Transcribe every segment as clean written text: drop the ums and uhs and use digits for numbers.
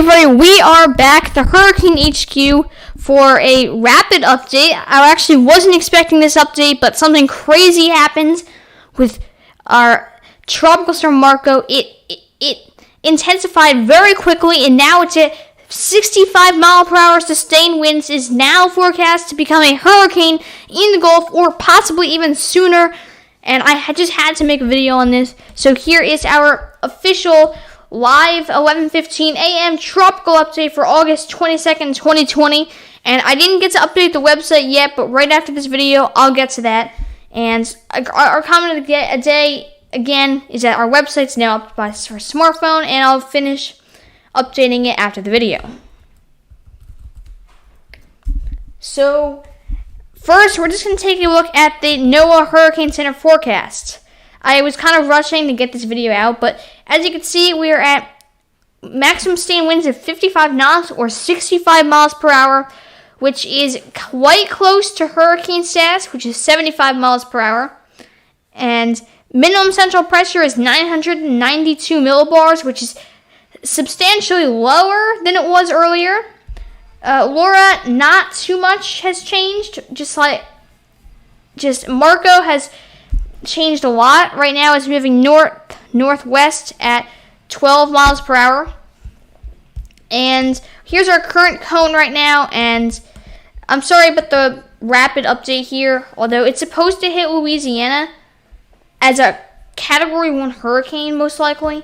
everybody, we are back, the Hurricane HQ, for a rapid update. I actually wasn't expecting this update, but something crazy happened with our tropical storm Marco. It intensified very quickly, and now it's at 65 mile per hour sustained winds, is now forecast to become a hurricane in the Gulf, or possibly even sooner. And I just had to make a video on this. So here is our official live 11:15 a.m. tropical update for August 22nd, 2020. And I didn't get to update the website yet, but right after this video, I'll get to that. And our comment of the day, again, is that our website's now up for smartphone, and I'll finish updating it after the video. So, first, we're just going to take a look at the NOAA Hurricane Center forecast. I was kind of rushing to get this video out, but as you can see, we are at maximum sustained winds of 55 knots or 65 miles per hour, which is quite close to hurricane status, which is 75 miles per hour. And minimum central pressure is 992 millibars, which is substantially lower than it was earlier. Laura, not too much has changed. Just Marco has changed a lot. Right now it's moving northwest at 12 miles per hour. And here's our current cone right now, and I'm sorry about the rapid update here, although it's supposed to hit Louisiana as a Category 1 hurricane, most likely.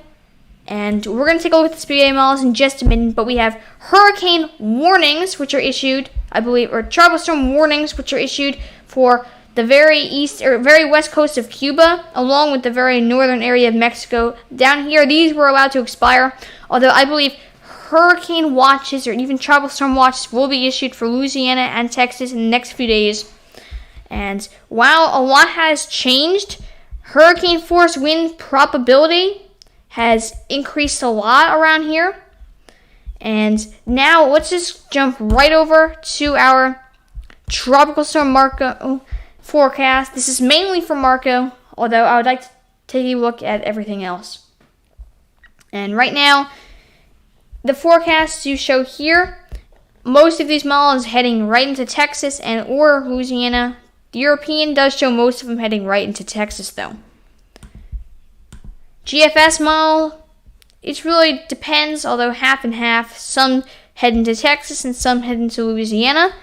And we're going to take a look at the SPA models in just a minute, but we have hurricane warnings, which are issued, I believe, or tropical storm warnings, which are issued for the very east or very west coast of Cuba, along with the very northern area of Mexico. Down here, these were allowed to expire, although I believe hurricane watches or even tropical storm watches will be issued for Louisiana and Texas in the next few days. And while a lot has changed, hurricane force wind probability has increased a lot around here. And now let's just jump right over to our tropical storm Marco forecast. This is mainly for Marco, although I would like to take a look at everything else. And right now, the forecasts you show here, most of these models heading right into Texas and or Louisiana. The European does show most of them heading right into Texas, though. GFS model, it really depends, although half and half. Some head into Texas and some head into Louisiana.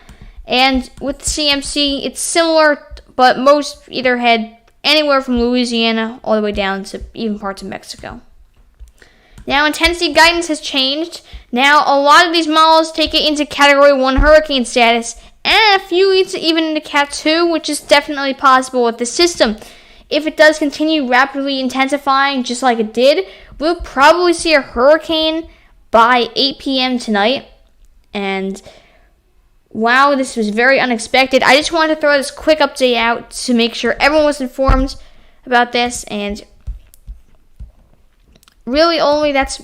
And with the CMC, it's similar, but most either head anywhere from Louisiana all the way down to even parts of Mexico. Now, intensity guidance has changed. Now, a lot of these models take it into Category 1 hurricane status, and a few even into Cat 2, which is definitely possible with the system. If it does continue rapidly intensifying just like it did, we'll probably see a hurricane by 8 p.m. tonight. And wow, this was very unexpected. I just wanted to throw this quick update out to make sure everyone was informed about this. And really only that's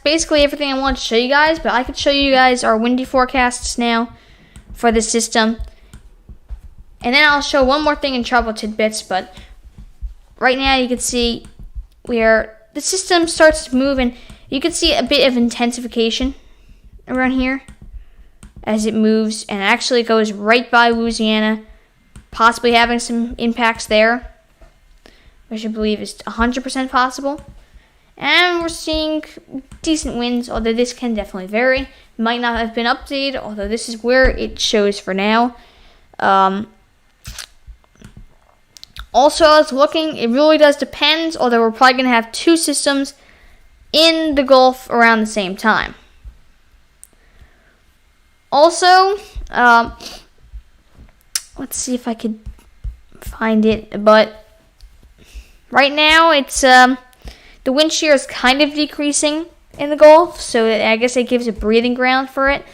basically everything I wanted to show you guys. But I could show you guys our windy forecasts now for the system. And then I'll show one more thing in tropical tidbits, but right now you can see where the system starts to move, and you can see a bit of intensification around here as it moves, and actually goes right by Louisiana, possibly having some impacts there, which I believe is 100% possible. And we're seeing decent winds, although this can definitely vary. It might not have been updated, although this is where it shows for now. Also, I was looking, it really does depend, although we're probably going to have two systems in the Gulf around the same time. Also, let's see if I could find it, but right now it's the wind shear is kind of decreasing in the Gulf, so I guess it gives a breathing ground for it.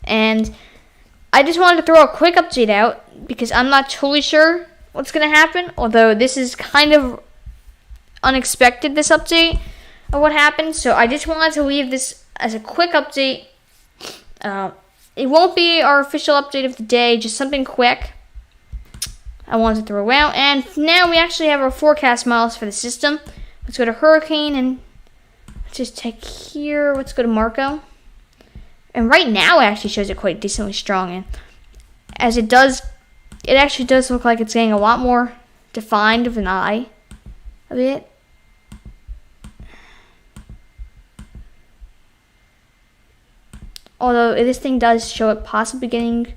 And I just wanted to throw a quick update out because I'm not totally sure what's going to happen, although this is kind of unexpected, this update of what happened. So I just wanted to leave this as a quick update. It won't be our official update of the day, just something quick I wanted to throw out. And now we actually have our forecast models for the system. Let's go to hurricane, and let's just take here, let's go to Marco. And right now it actually shows it quite decently strong. And as it actually does look like it's getting a lot more defined of an eye of it. Although this thing does show it possibly getting,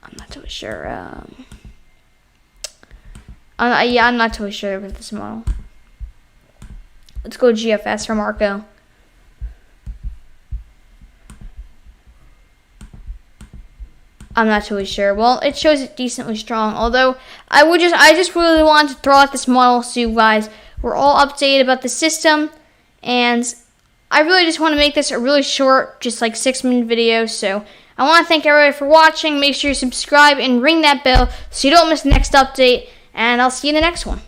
I'm not totally sure. I'm not totally sure with this model. Let's go GFS for Marco. I'm not totally sure. Well, it shows it decently strong. Although I just really wanted to throw out this model so you guys were all updated about the system, and I really just want to make this a really short, just like 6-minute video. So I want to thank everybody for watching. Make sure you subscribe and ring that bell so you don't miss the next update. And I'll see you in the next one.